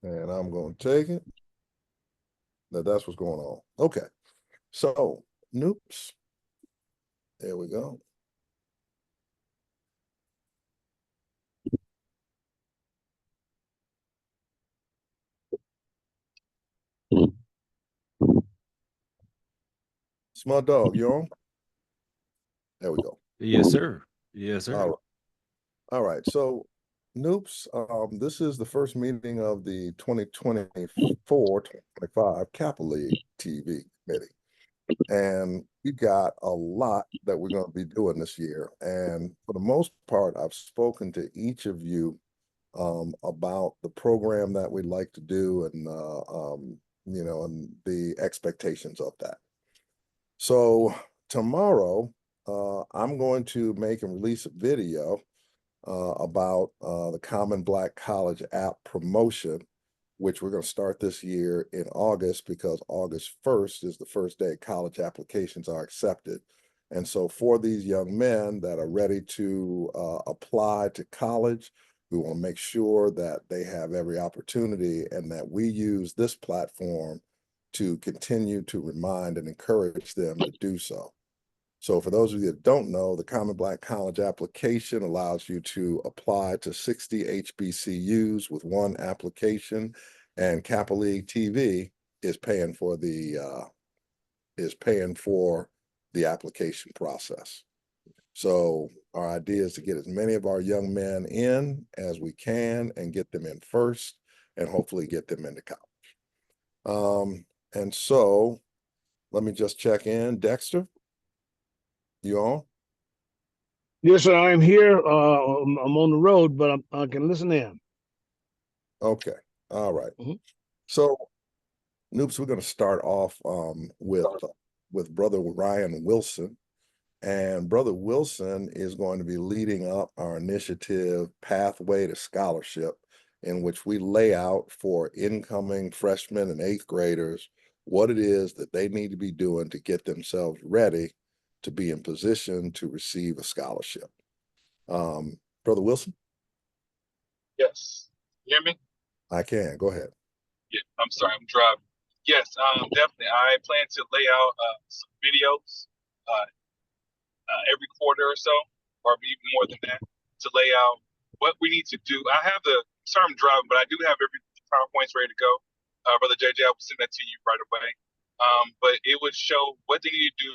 And I'm going to take it. That's what's going on. Okay. So, noops. There we go. Small dog, you on? There we go. Yes, sir. Yes, sir. All right. All right. So, noops, this is the first meeting of the 2024-2025 Kappa League TV committee. And we got a lot that we're going to be doing this year. And for the most part, I've spoken to each of you about the program that we'd like to do and and the expectations of that. So tomorrow, I'm going to make and release a video about the Common Black College app promotion, which we're going to start this year in August because August 1st is the first day college applications are accepted. And so for these young men that are ready to apply to college, we want to make sure that they have every opportunity and that we use this platform to continue to remind and encourage them to do so. So for those of you that don't know, the Common Black College application allows you to apply to 60 HBCUs with one application, and Kappa League TV is paying for the application process. So our idea is to get as many of our young men in as we can and get them in first and hopefully get them into college. And so let me just check in. Dexter, you on? Yes, sir. I'm here. I'm on the road, but I can listen in. Okay. All right. Mhm. So, Noops, we're going to start off with Brother Ryan Wilson. And Brother Wilson is going to be leading up our initiative Pathway to Scholarship, in which we lay out for incoming freshmen and eighth graders what it is that they need to be doing to get themselves ready to be in position to receive a scholarship. Brother Wilson? Yes. You hear me? I can. Go ahead. Yeah. I'm sorry. I'm driving. Yes. Definitely. I plan to lay out some videos every quarter or so, or even more than that, to lay out what we need to do. I have the. Sorry, I'm driving, but I do have every PowerPoints ready to go. Brother JJ, I will send that to you right away. But it would show what they need to do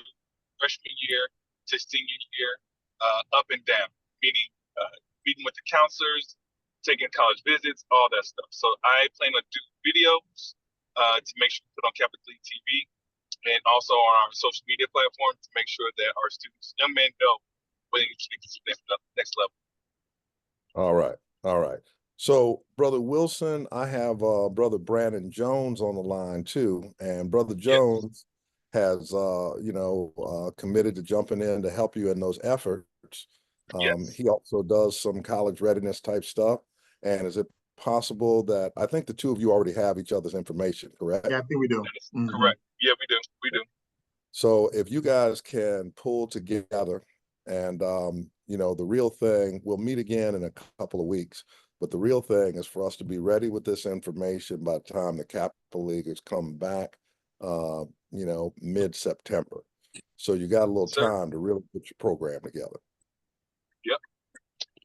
freshman year to senior year, up and down, meaning meeting with the counselors, taking college visits, all that stuff. So I plan to do videos to make sure to put on Catholic League TV and also on our social media platform to make sure that our students, young men, know what they need to take to the next level. All right. All right. So, Brother Wilson, I have Brother Brandon Jones on the line too. And Brother Yes. Jones has, committed to jumping in to help you in those efforts. Yes. He also does some college readiness type stuff. And is it possible that I think the two of you already have each other's information, correct? Yeah, I think we do. That is correct. Yeah, we do. We do. So if you guys can pull together and the real thing, we'll meet again in a couple of weeks, but the real thing is for us to be ready with this information by the time the Capital League is coming back, mid-September. So you got a little Sir. time to really put your program together. Yep.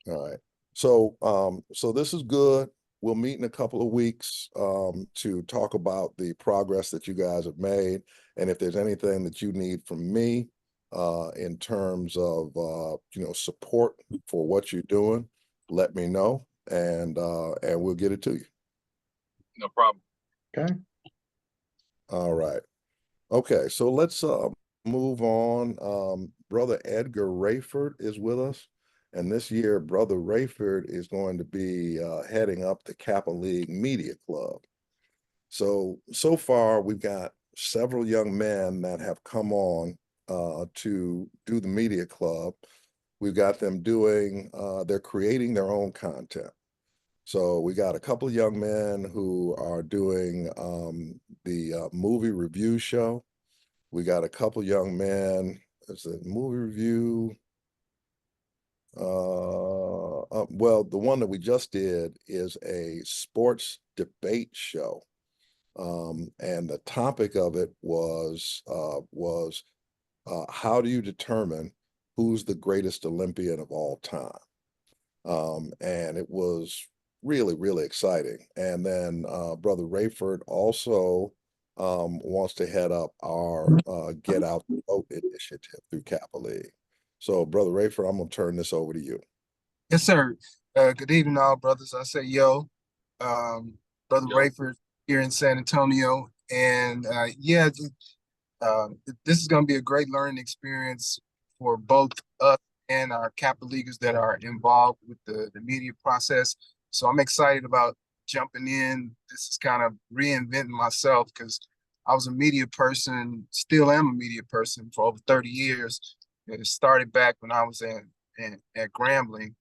All right. So this is good. We'll meet in a couple of weeks to talk about the progress that you guys have made. And if there's anything that you need from me in terms of support for what you're doing, let me know and we'll get it to you. No problem. Okay. All right. Okay, so let's move on. Brother Edgar Rayford is with us. And this year, Brother Rayford is going to be heading up the Kappa League Media Club. So far, we've got several young men that have come on to do the media club. We've got them they're creating their own content. So we got a couple of young men who are doing the movie review show. We got a couple young men. It's a movie review. Well, the one that we just did is a sports debate show. And the topic of it was how do you determine who's the greatest Olympian of all time? And it was really, really exciting. And then Brother Rayford also wants to head up our Get Out the Vote initiative through Kappa League. So, Brother Rayford, I'm going to turn this over to you. Yes, sir. Good evening, all brothers. I say yo, Brother Yo. Rayford here in San Antonio. And yeah, this is going to be a great learning experience for both us and our Kappa Leaguers that are involved with the media process. So I'm excited about jumping in. This is kind of reinventing myself because I was a media person, still am a media person for over 30 years. It started back when I was at Grambling,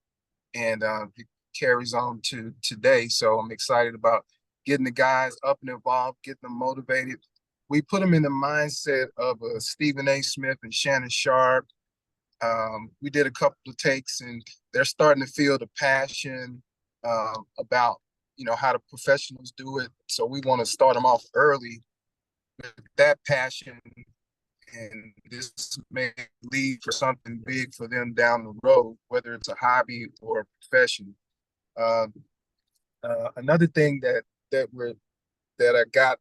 and it carries on to today. So I'm excited about getting the guys up and involved, getting them motivated. We put them in the mindset of Stephen A. Smith and Shannon Sharp. We did a couple of takes, and they're starting to feel the passion about how the professionals do it. So we want to start them off early with that passion, and this may lead for something big for them down the road, whether it's a hobby or a profession. Another thing that I got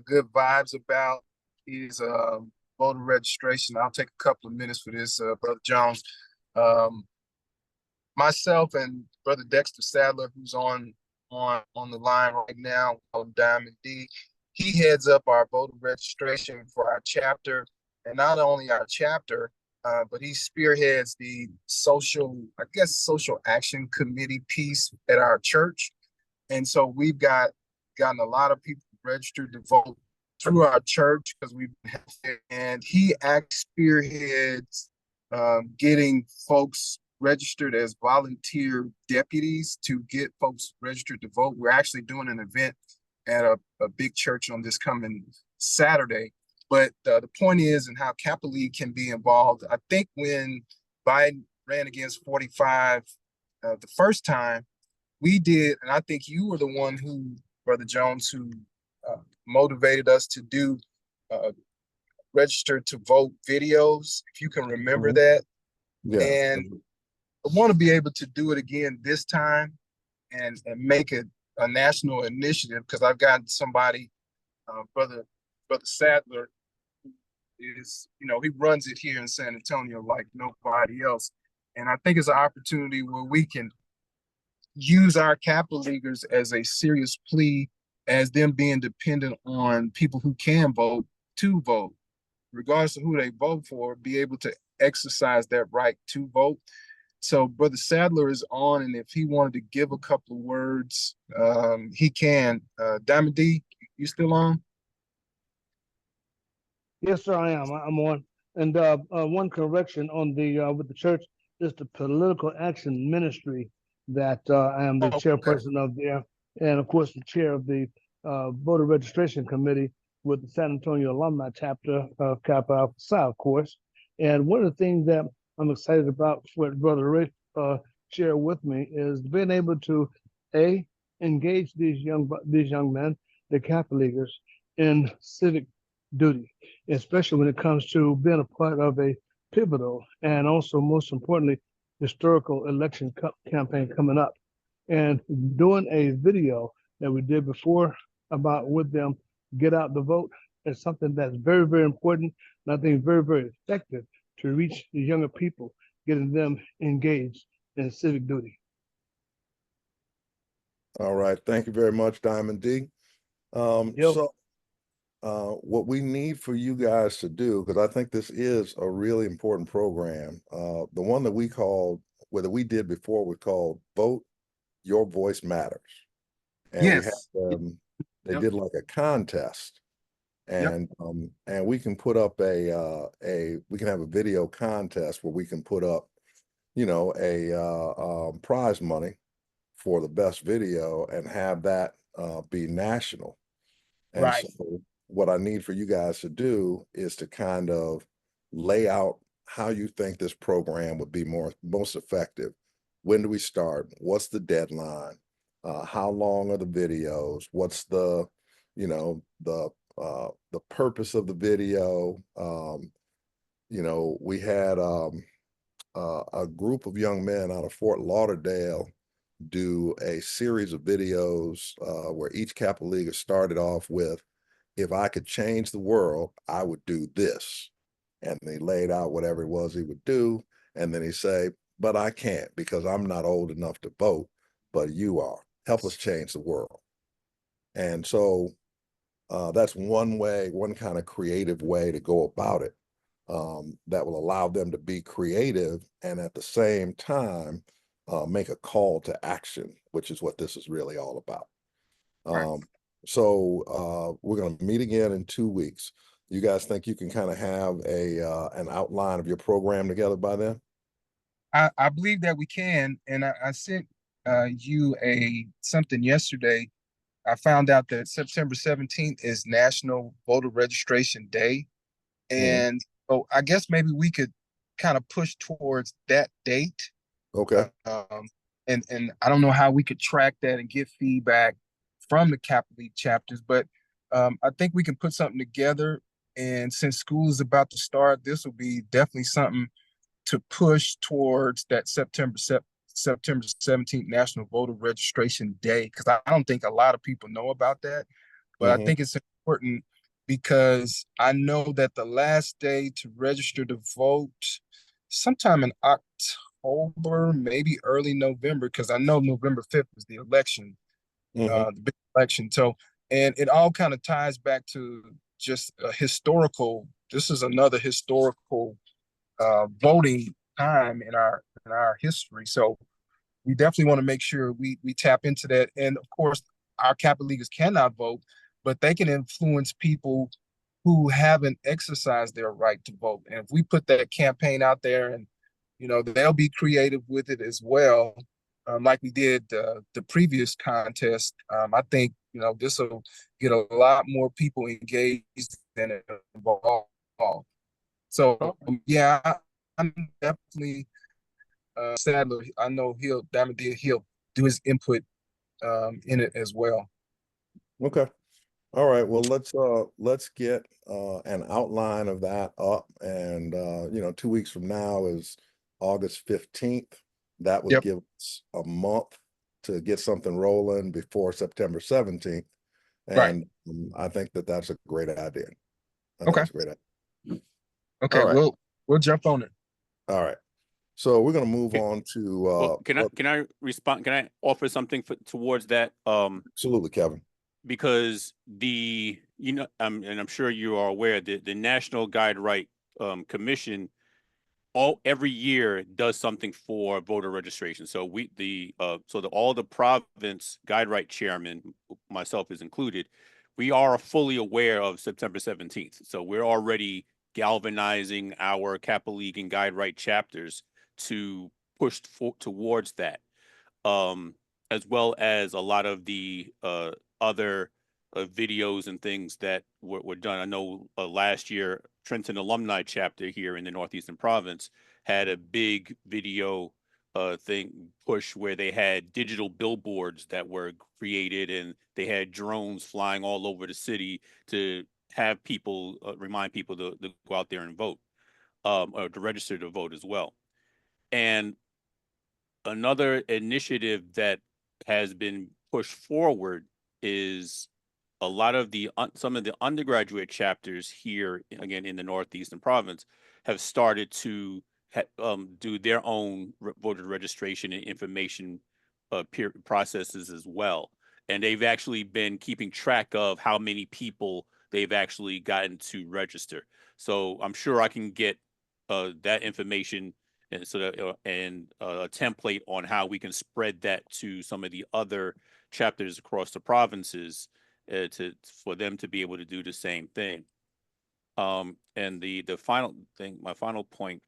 good vibes about is voter registration. I'll take a couple of minutes for this, Brother Jones. Myself and Brother Dexter Sadler, who's on the line right now, Diamond D. He heads up our voter registration for our chapter, and not only our chapter, but he spearheads the social action committee piece at our church. And so we've gotten a lot of people registered to vote through our church because we've been, and he actually spearheads getting folks registered as volunteer deputies to get folks registered to vote. We're actually doing an event at a big church on this coming Saturday. But the point is, and how Kappa League can be involved. I think when Biden ran against 45 the first time, we did, and I think you were the one who, Brother Jones, who motivated us to do register to vote videos, if you can remember that. Yeah. And I want to be able to do it again this time and make it a national initiative, because I've got somebody, Brother Sadler, who is, he runs it here in San Antonio like nobody else. And I think it's an opportunity where we can use our Kappa Leaguers as a serious plea, as them being dependent on people who can vote to vote, regardless of who they vote for, be able to exercise that right to vote. So Brother Sadler is on, and if he wanted to give a couple of words, he can. Diamond D, you still on? Yes, sir, I am. I'm on. And one correction on the with the church is the political action ministry that I am the chairperson of there, and of course the chair of the voter registration committee with the San Antonio alumni chapter of Kappa Alpha Psi, of course. And one of the things that I'm excited about, what Brother Rick shared with me, is being able to engage these young men, the Kappa Leaguers, in civic duty, especially when it comes to being a part of a pivotal and also, most importantly, historical election campaign coming up. And doing a video that we did before about with them, get out the vote, is something that's very, very important, and I think very, very effective to reach the younger people, getting them engaged in civic duty. All right. Thank you very much, Diamond D. So what we need for you guys to do, because I think this is a really important program, the one that we did before, was called Vote Your Voice Matters. And Yes. they did like a contest, and we can put up we can have a video contest where we can put up, a prize money for the best video and have that be national. And Right. so what I need for you guys to do is to kind of lay out how you think this program would be most effective when do we start? What's the deadline? How long are the videos? What's the, you know, the purpose of the video? You know, we had a group of young men out of Fort Lauderdale do a series of videos where each Kappa Leaguer started off with, if I could change the world, I would do this. And he laid out whatever it was he would do. And then he say, but I can't because I'm not old enough to vote, but you are. Help us change the world. And so that's one way, one kind of creative way to go about it that will allow them to be creative and at the same time make a call to action, which is what this is really all about. Right. So we're going to meet again in 2 weeks. You guys think you can kind of have an outline of your program together by then? I believe that we can, and I sent you something yesterday. I found out that September 17th is National Voter Registration Day. Mhm. And so I guess maybe we could kind of push towards that date. Okay. And I don't know how we could track that and get feedback from the Kappa League chapters, but I think we can put something together. And since school is about to start, this will be definitely something to push towards that September 17th National Voter Registration Day, because I don't think a lot of people know about that. But I Hmm. think it's important because I know that the last day to register to vote sometime in October, maybe early November, because I know November 5th is the election, Hmm. the big election. So, and it all kind of ties back to just a historical, this is another historical voting time in our history. So we definitely want to make sure we tap into that. And of course, our Kappa Leaguers cannot vote, but they can influence people who haven't exercised their right to vote. And if we put that campaign out there, and they'll be creative with it as well, like we did the previous contest. I think this will get a lot more people engaged and involved. So yeah, I'm definitely Sadler. I know he'll do his input in it as well. Okay. All right. Well, let's get an outline of that up, and 2 weeks from now is August 15th. That would Yep. give us a month to get something rolling before September 17th. Right. And I think that that's a great idea. I think Okay. it's a great idea. Okay. All right. We'll jump on it. All right. So we're going to move Okay. on to Well, can I respond? Can I offer something towards that? absolutely, Kevin. Because and I'm sure you are aware that the National Guide Right Commission every year does something for voter registration. So all the province guide right chairman, myself is included, we are fully aware of September 17th. So we're already galvanizing our Kappa League and guide right chapters to push towards that, um, as well as a lot of the other videos and things that were done. I know last year, Trenton Alumni Chapter here in the Northeastern Province had a big video push where they had digital billboards that were created, and they had drones flying all over the city to have people remind people to go out there and vote, or to register to vote as well. And another initiative that has been pushed forward is a lot of some of the undergraduate chapters here, again in the Northeastern Province, have started to do their own voter registration and information peer processes as well. And they've actually been keeping track of how many people they've actually gotten to register. So I'm sure I can get that information, and a template on how we can spread that to some of the other chapters across the provinces, for them to be able to do the same thing. And the final thing, my final point,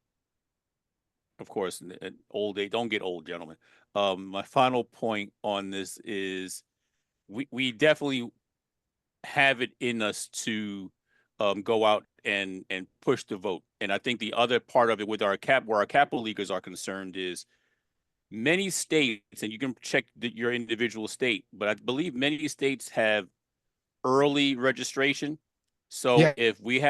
of course, old age, don't get old, gentlemen. My final point on this is we definitely have it in us to go out and push the vote. And I think the other part of it with where our Kappa leaguers are concerned is many states, and you can check your individual state, but I believe many states have early registration. So Yeah. if you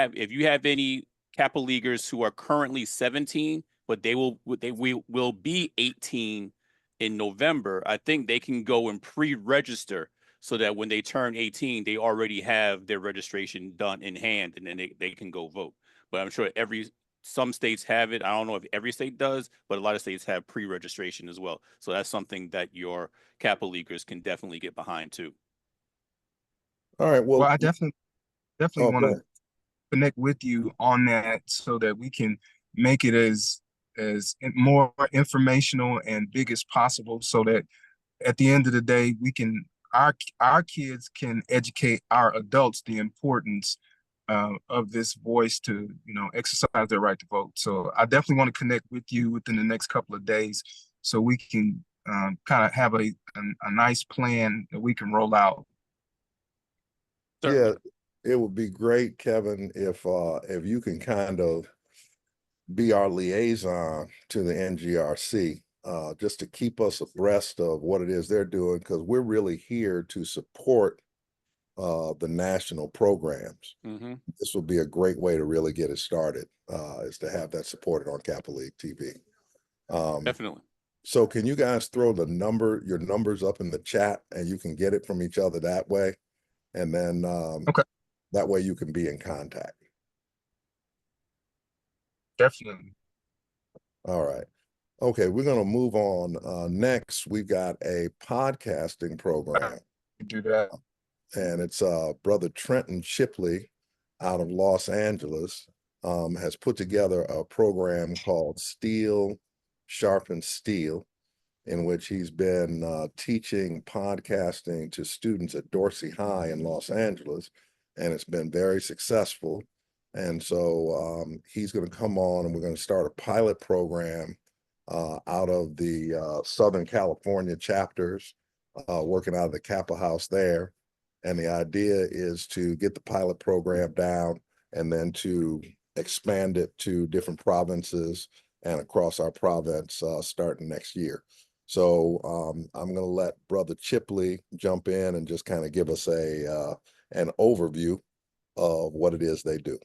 have any Kappa leaguers who are currently 17, but they will be 18 in November, I think they can go and pre-register so that when they turn 18, they already have their registration done in hand, and then they can go vote. But I'm sure some states have it. I don't know if every state does, but a lot of states have pre-registration as well. So that's something that your Kappa leaguers can definitely get behind too. All right. Well, Well, I definitely oh, want go to ahead. connect with you on that so that we can make it as more informational and big as possible, so that at the end of the day we can our kids can educate our adults the importance of this voice to exercise their right to vote. So I definitely want to connect with you within the next couple of days so we can kind of have a nice plan that we can roll out. Certainly. Yeah, it would be great, Kevin, if you can kind of be our liaison to the NGRC, just to keep us abreast of what it is they're doing, because we're really here to support the national programs. Mm-hmm. This will be a great way to really get it started, is to have that supported on Kappa League TV. Definitely. So can you guys throw your numbers up in the chat, and you can get it from each other that way? And then Okay, that way you can be in contact. definitely. All right. Okay, we're going to move on. Next, we've got a podcasting program, Do that. and it's Brother Trenton Shipley out of Los Angeles has put together a program called Steel Sharpens Steel, in which he's been teaching podcasting to students at Dorsey High in Los Angeles, and it's been very successful. And so he's going to come on, and we're going to start a pilot program out of the Southern California chapters, working out of the Kappa House there. And the idea is to get the pilot program down and then to expand it to different provinces and across our province starting next year. So I'm going to let Brother Chipley jump in and just kind of give us an overview of what it is they do.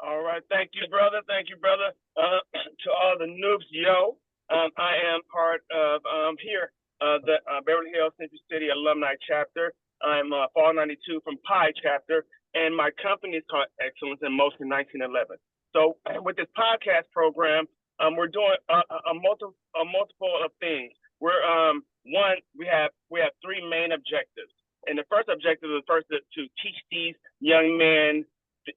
All right. Thank you, brother. Thank you, brother. To all the noobs, I am part of the Beverly Hills Century City Alumni Chapter. I'm Fall 92 from Pi Chapter, and my company is called Excellence in Motion 1911. So with this podcast program, we're doing a multiple of things. We're we have three main objectives, and the first objective is to teach these young men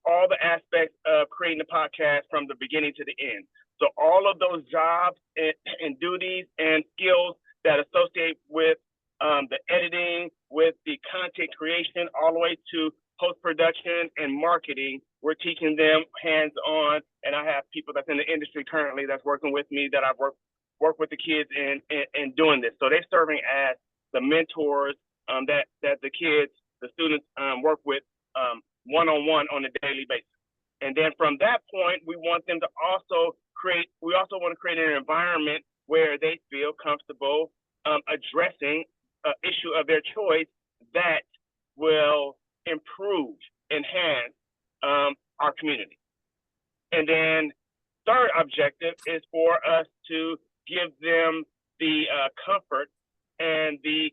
all the aspects of creating a podcast from the beginning to the end. So all of those jobs and duties and skills that associate with the editing, with the content creation, all the way to post-production and marketing, we're teaching them hands-on. And I have people that's in the industry currently that's working with me that I've worked with the kids in doing this. So they're serving as the mentors that the kids, the students work with one-on-one on a daily basis. And then from that point, we want them to also want to create an environment where they feel comfortable addressing an issue of their choice that will enhance our community. And then third objective is for us to give them the comfort and the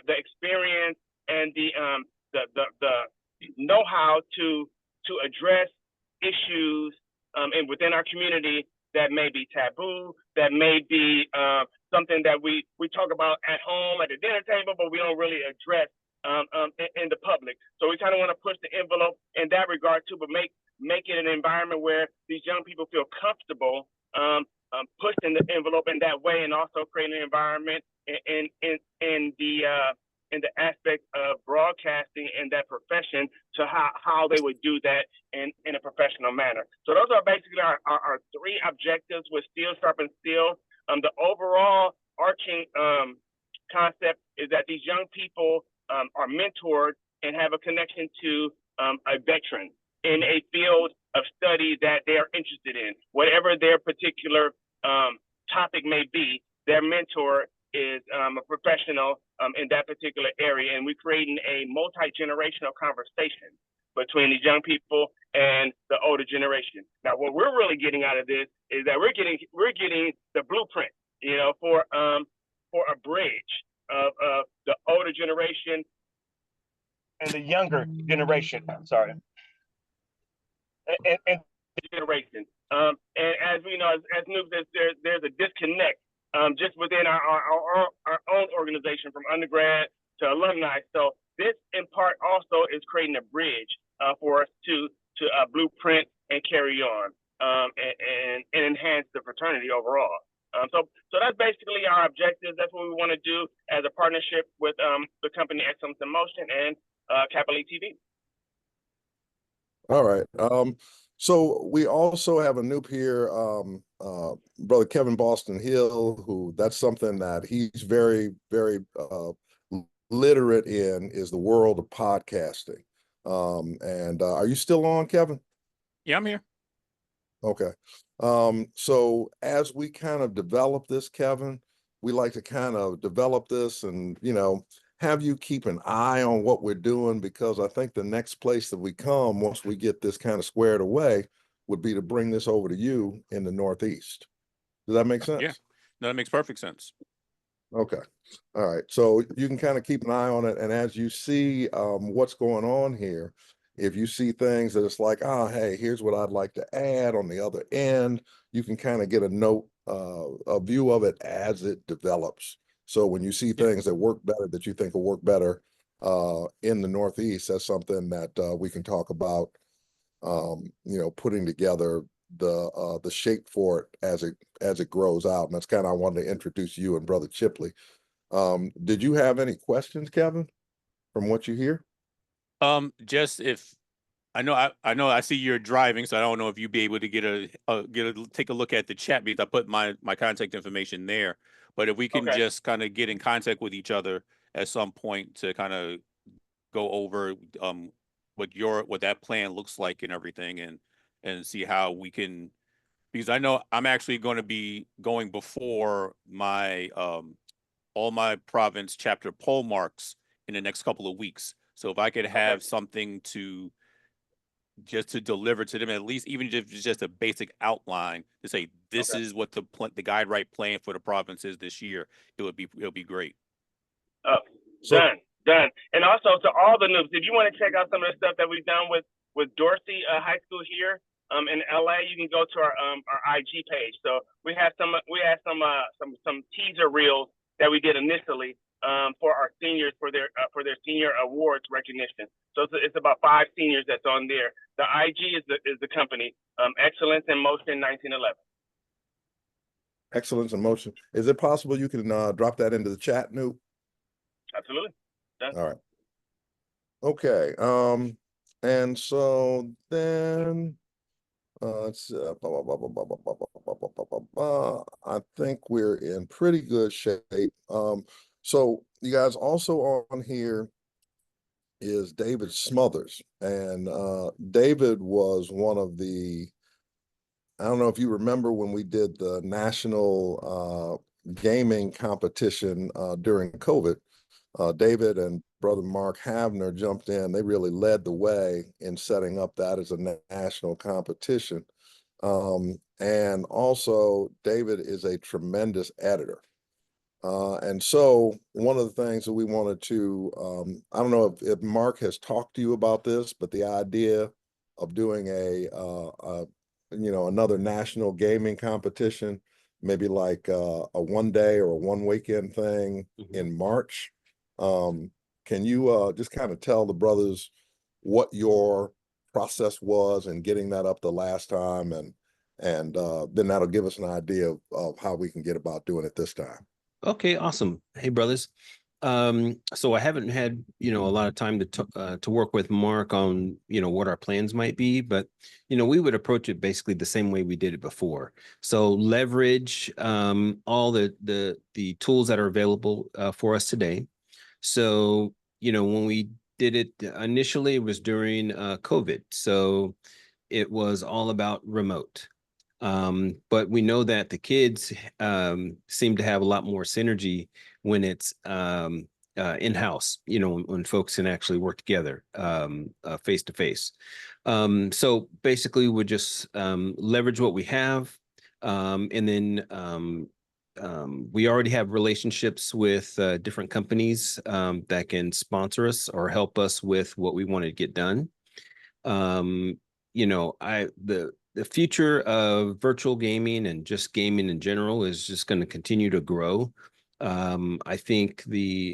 experience and the know-how to address issues and within our community that may be taboo, that may be something that we talk about at home at the dinner table, but we don't really address in the public. So we kind of want to push the envelope in that regard too, but make it an environment where these young people feel comfortable pushing the envelope in that way, and also create an environment in the aspect of broadcasting in that profession to how they would do that in a professional manner. So those are basically our three objectives with Steel Sharpens Steel. The overall arching concept is that these young people are mentored and have a connection to a veteran in a field of study that they are interested in. Whatever their particular topic may be, their mentor is a professional in that particular area, and we're creating a multi-generational conversation between these young people and the older generation. Now, what we're really getting out of this is that we're getting the blueprint, for a bridge of the older generation and the younger generation. I'm sorry, and generation. And as we know, as Noob says, there's a disconnect just within our own organization, from undergrad to alumni. So this, in part, also is creating a bridge for us to blueprint and carry on and enhance the fraternity overall. So that's basically our objective. That's what we want to do as a partnership with the company Excellence in Motion and Kappa TV. All right. So we also have a noob here, Brother Kevin Boston Hill, who that's something that he's very, very literate in, is the world of podcasting. And are you still on, Kevin? Yeah, I'm here. Okay. So as we kind of develop this, Kevin, we like to kind of develop this and, have you keep an eye on what we're doing, because I think the next place that we come, once we get this kind of squared away, would be to bring this over to you in the Northeast. Does that make sense? Yeah, no, that makes perfect sense. Okay. All right. So you can kind of keep an eye on it. And as you see what's going on here, if you see things that it's like, hey, here's what I'd like to add on the other end, you can kind of get a note, a view of it as it develops. So when you see things that work better, that you think will work better in the Northeast, that's something that we can talk about, putting together the shape for it as it grows out. And that's kind of, I wanted to introduce you and Brother Chipley. Did you have any questions, Kevin, from what you hear? Just if I know I see you're driving, so I don't know if you'd be able to take a look at the chat, because I put my contact information there. But if we can just kind of get in contact with each other at some point to kind of go over what that plan looks like and everything, and see how we can, because I know I'm actually going to be going before my all my province chapter poll marks in the next couple of weeks. So if I could have something to deliver to them, at least even if it's just a basic outline to say this is what the guide right plan for the province is this year, it'll be great. Done. And also to all the noobs, if you want to check out some of the stuff that we've done with Dorsey High School here in LA, you can go to our IG page. So we have some teaser reels that we did initially for our seniors for their senior awards recognition. So it's about 5 seniors that's on there. The IG is the company, Excellence in Motion 1911. Excellence in Motion. Is it possible you can drop that into the chat, Noob? Absolutely. Done. All right. Okay. And so then let's I think we're in pretty good shape. So you guys, also on here is David Smothers, and David was one of the, I don't know if you remember when we did the national gaming competition during COVID. David and Brother Mark Havner jumped in. They really led the way in setting up that as a national competition. And also, David is a tremendous editor. And so one of the things that we wanted to, I don't know if Mark has talked to you about this, but the idea of doing another national gaming competition, maybe like a one day or a one weekend thing in March. Can you just kind of tell the brothers what your process was in getting that up the last time, and then that'll give us an idea of how we can get about doing it this time. Okay, awesome. Hey, brothers. So I haven't had, a lot of time to work with Mark on, what our plans might be, but, we would approach it basically the same way we did it before. So leverage all the tools that are available for us today. So, when we did it initially, it was during COVID. So it was all about remote. But we know that the kids seem to have a lot more synergy when it's in-house, when folks can actually work together face to face. So basically, we just leverage what we have. And then we already have relationships with different companies that can sponsor us or help us with what we want to get done. The future of virtual gaming and just gaming in general is just going to continue to grow. I think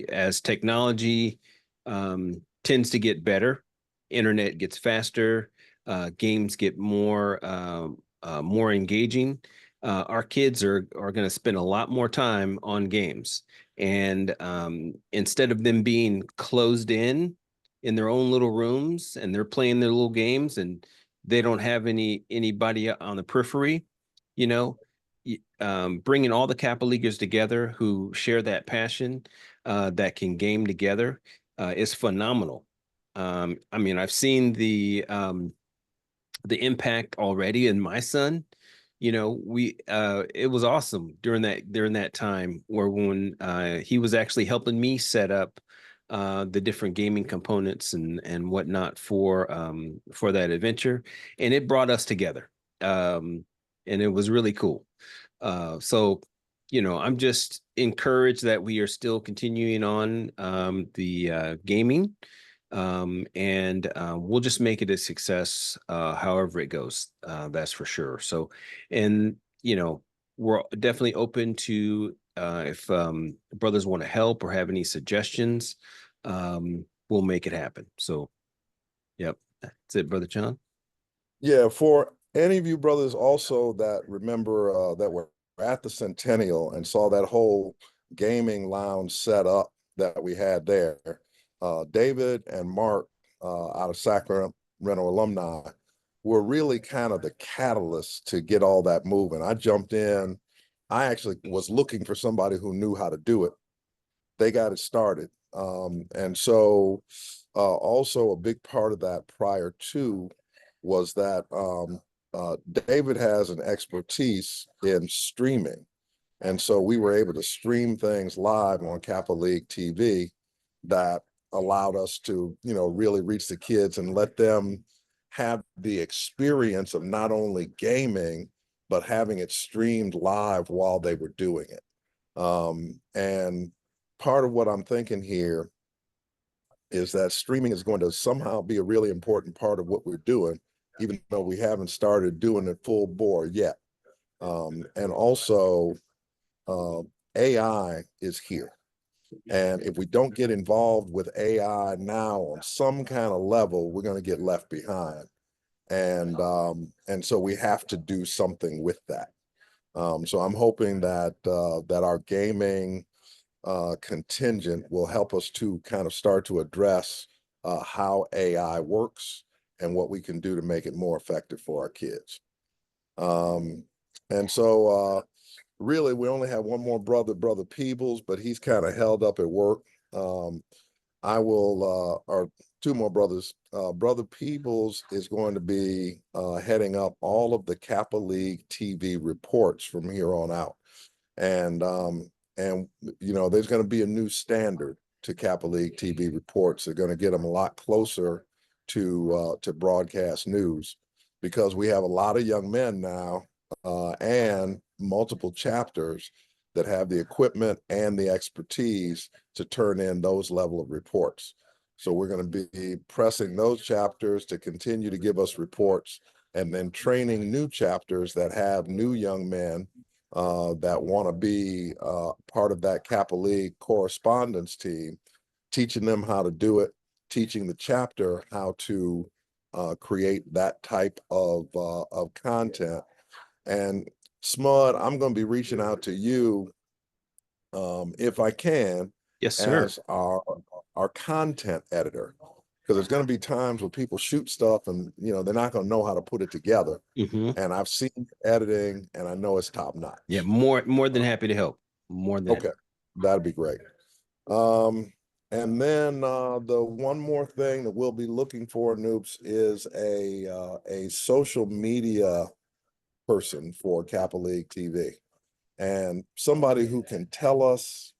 as technology tends to get better, internet gets faster, games get more engaging. Our kids are going to spend a lot more time on games, and instead of them being closed in their own little rooms and they're playing their little games and they don't have anybody on the periphery, bringing all the Kappa Leaguers together who share that passion, that can game together, is phenomenal. I mean, I've seen the impact already in my son. It was awesome during that time when he was actually helping me set up the different gaming components and whatnot for that adventure, and it brought us together, and it was really cool. So I'm just encouraged that we are still continuing on the gaming, and we'll just make it a success however it goes, that's for sure. So, and we're definitely open to if brothers want to help or have any suggestions, we'll make it happen. So yep, that's it, Brother John. Yeah, for any of you brothers also that remember that were at the Centennial and saw that whole gaming lounge set up that we had there, David and Mark out of Sacramento alumni were really kind of the catalyst to get all that moving. I jumped in. I actually was looking for somebody who knew how to do it. They got it started. And so also a big part of that prior to was that David has an expertise in streaming. And so we were able to stream things live on Kappa League TV that allowed us to, really reach the kids and let them have the experience of not only gaming, but having it streamed live while they were doing it. And part of what I'm thinking here is that streaming is going to somehow be a really important part of what we're doing, even though we haven't started doing it full bore yet. And also, AI is here. And if we don't get involved with AI now on some kind of level, we're going to get left behind. And so we have to do something with that. So I'm hoping that that our gaming contingent will help us to kind of start to address how AI works and what we can do to make it more effective for our kids. And so really, we only have one more brother, Brother Peebles, but he's kind of held up at work. Or two more brothers. Brother Peebles is going to be heading up all of the Kappa League TV reports from here on out. And there's going to be a new standard to Kappa League TV reports. They're going to get them a lot closer to broadcast news, because we have a lot of young men now and multiple chapters that have the equipment and the expertise to turn in those level of reports. So we're going to be pressing those chapters to continue to give us reports, and then training new chapters that have new young men that want to be part of that Kappa League correspondence team, teaching them how to do it, teaching the chapter how to create that type of content. And Smud, I'm going to be reaching out to you if I can. Yes, sir. As our content editor, because there's going to be times when people shoot stuff and they're not going to know how to put it together. And I've seen editing and I know it's top notch. Yeah, more than happy to help. More than okay, that'd be great. And then the one more thing that we'll be looking for, Noops, is a social media person for Kappa League TV, and somebody who can tell us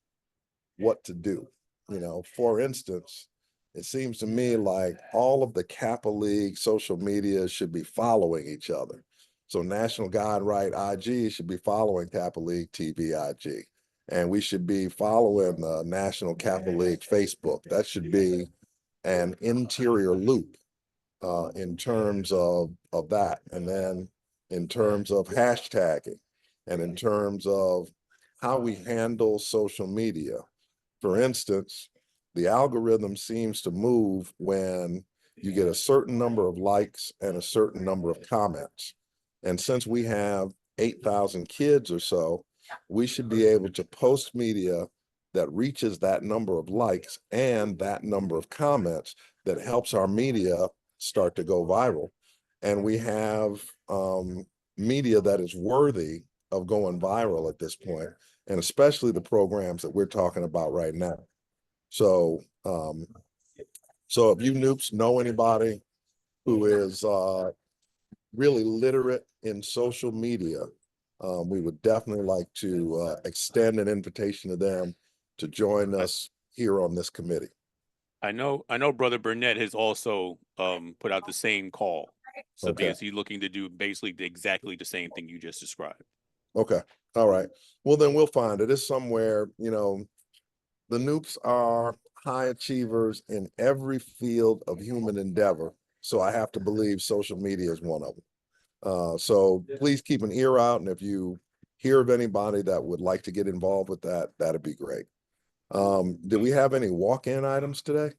what to do. You know, for instance, it seems to me like all of the Kappa League social media should be following each other. So National Guide Right IG should be following Kappa League TV IG. And we should be following the National Kappa League Facebook. That should be an interior loop in terms of that. And then in terms of hashtagging and in terms of how we handle social media. For instance, the algorithm seems to move when you get a certain number of likes and a certain number of comments. And since we have 8,000 kids or so, we should be able to post media that reaches that number of likes and that number of comments that helps our media start to go viral. And we have media that is worthy of going viral at this point, and especially the programs that we're talking about right now. So, so if you Noops know anybody who is really literate in social media, we would definitely like to extend an invitation to them to join us here on this committee. I know Brother Burnett has also put out the same call. So Okay. because he's looking to do basically exactly the same thing you just described. Okay. All right. Well, then we'll find it. It's somewhere, you know, the Noops are high achievers in every field of human endeavor. So I have to believe social media is one of them. So please keep an ear out. And if you hear of anybody that would like to get involved with that, that'd be great. Do we have any walk-in items today?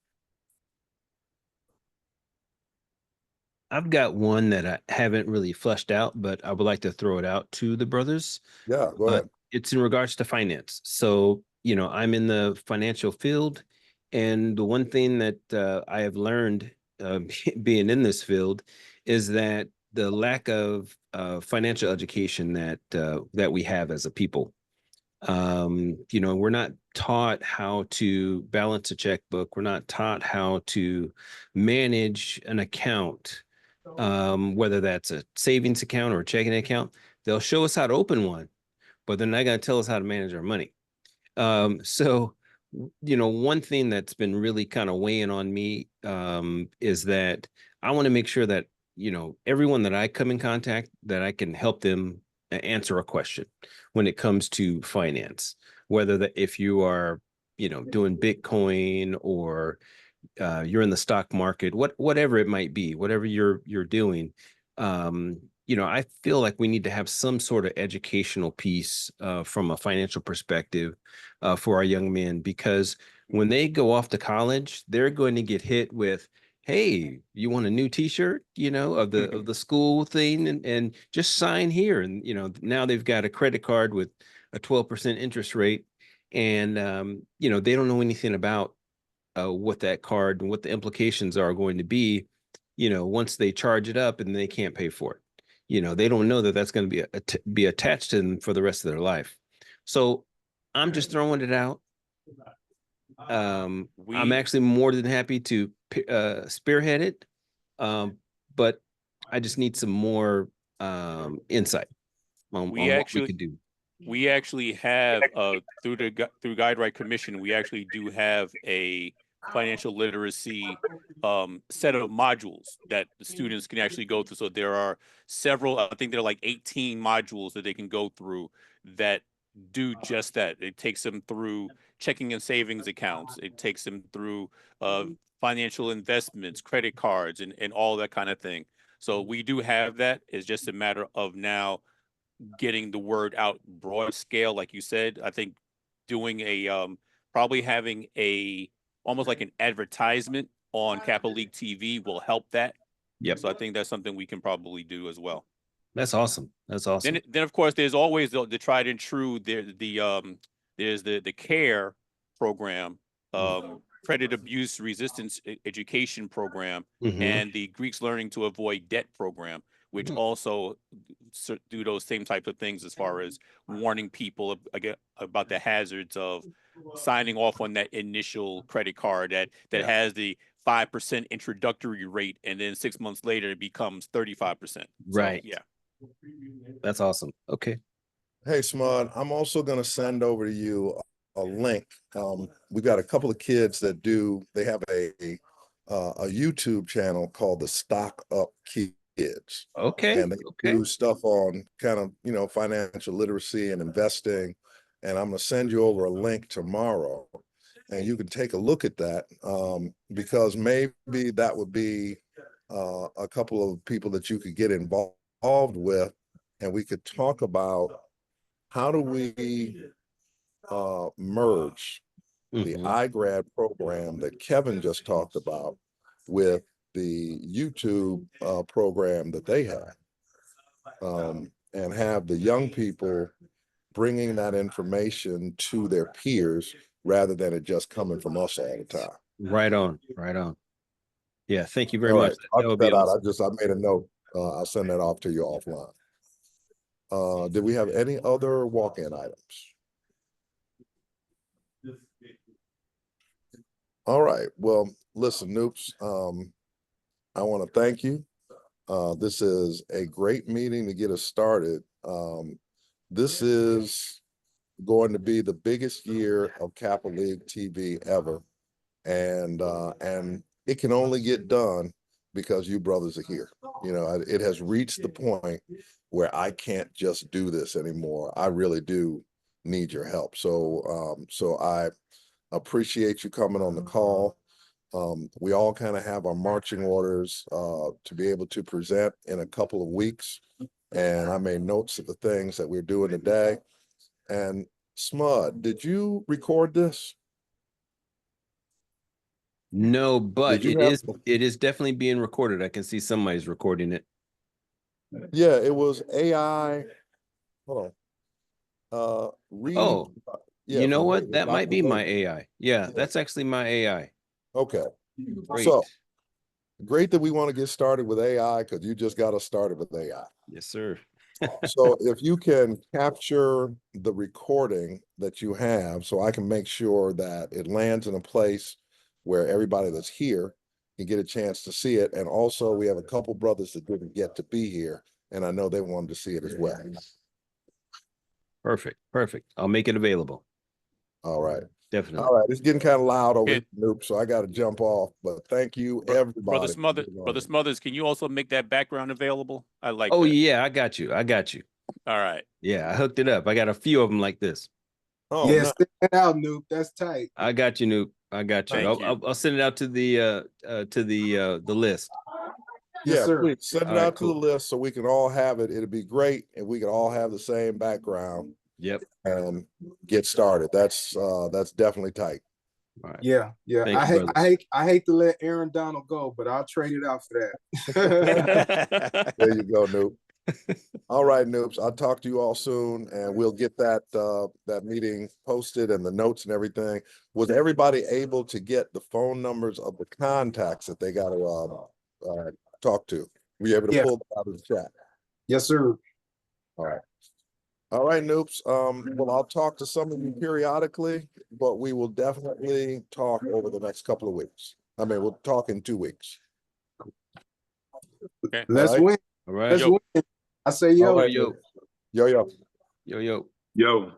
I've got one that I haven't really fleshed out, but I would like to throw it out to the brothers. Yeah, go ahead. It's in regards to finance. So, you know, I'm in the financial field, and the one thing that I have learned being in this field is that the lack of financial education that we have as a people. You know, we're not taught how to balance a checkbook. We're not taught how to manage an account, whether that's a savings account or a checking account. They'll show us how to open one, but they're not going to tell us how to manage our money. So, you know, one thing that's been really kind of weighing on me is that I want to make sure that, you know, everyone that I come in contact, that I can help them answer a question when it comes to finance, whether that if you are, you know, doing Bitcoin or you're in the stock market, whatever it might be, whatever you're doing. You know, I feel like we need to have some sort of educational piece from a financial perspective for our young men, because when they go off to college, they're going to get hit with, hey, you want a new T-shirt, you know, of the school thing, and just sign here. And you know, now they've got a credit card with a 12% interest rate, and you know, they don't know anything about what that card and what the implications are going to be, you know, once they charge it up and they can't pay for it. You know, they don't know that that's going to be attached to them for the rest of their life. So I'm just throwing it out. I'm actually more than happy to spearhead it, but I just need some more insight on what we could do. We actually have through GuideRight Commission, we actually do have a financial literacy set of modules that the students can actually go through. So there are several, I think there are like 18 modules that they can go through that do just that. It takes them through checking and savings accounts. It takes them through financial investments, credit cards, and all that kind of thing. So we do have that. It's just a matter of now getting the word out broad scale. Like you said, I think doing a probably having a almost like an advertisement on Kappa League TV will help that. Yep. So I think that's something we can probably do as well. That's awesome. That's awesome. Then of course there's always the tried and true. There's the CARE program, credit abuse resistance education program, and the Greeks learning to avoid debt program, which also do those same types of things as far as warning people about the hazards of signing off on that initial credit card that has the 5% introductory rate, and then 6 months later it becomes 35%. Right. So, yeah. That's awesome. Okay. Hey, Smud, I'm also going to send over to you a link. We've got a couple of kids that they have a YouTube channel called the Stock Up Kids. Okay. And they Okay. do stuff on kind of, financial literacy and investing. And I'm going to send you over a link tomorrow and you can take a look at that because maybe that would be a couple of people that you could get involved with and we could talk about how do we merge the iGrad program that Kevin just talked about with the YouTube program that they have, and have the young people bringing that information to their peers rather than it just coming from us all the time. Right on. Right on. Yeah. Thank you very All much. right, I'll That would put be that out. awesome. I made a note. I'll send that off to you offline. Did we have any other walk-in items? All right. Well, listen, Noops, I want to thank you. This is a great meeting to get us started. This is going to be the biggest year of Kappa League TV ever. And it can only get done because you brothers are here. It has reached the point where I can't just do this anymore. I really do need your help. So I appreciate you coming on the call. We all kind of have our marching orders to be able to present in a couple of weeks. And I made notes of the things that we're doing today. And Smud, did you record this? No, but Did you it is definitely being recorded. I can see somebody's recording it. Yeah, it was AI. Hold on. Oh, yeah, you know from what? That might be my Dr. AI. Yeah, that's actually my AI. Okay. Great. So great that we want to get started with AI because you just got us started with AI. Yes, sir. So if you can capture the recording that you have, so I can make sure that it lands in a place where everybody that's here can get a chance to see it. And also we have a couple brothers that didn't get to be here, and I know they wanted to see it as well. Perfect. Perfect. I'll make it available. All right. Definitely. All right. It's getting kind of loud over here, Noop, so I got to jump off. But thank you, everybody. Brother Smothers, can you also make that background available? I like Oh, that. yeah, I got you. I got you. All right. Yeah, I hooked it up. I got a few of them like this. Oh, Yeah, no. send that out, Nuke. That's tight. I got you, Nuke. I got you. Thank you. I'll send it out to the list. Yes, Yeah, sir. please send it All right, out to the list so we can all have it. It'd be great if we could all have the same background Yep. and get started. That's definitely tight. All right. Yeah, yeah. Thank you, I hate to let Aaron Donald go, but I'll trade it out for that. There you go, Noop. All right, Noobs. I'll talk to you all soon, and we'll get that meeting posted and the notes and everything. Was everybody able to get the phone numbers of the contacts that they got to talk to? Were you able to Yeah. pull that out of the chat? Yes, sir. All right. All right, Noobs. Well, I'll talk to some of you periodically, but we will definitely talk over the next couple of weeks. I mean, we'll talk in 2 weeks. Okay. Let's All right. win. All right. Let's win. I say yo. All right, yo. yo. Yo, yo. Yo.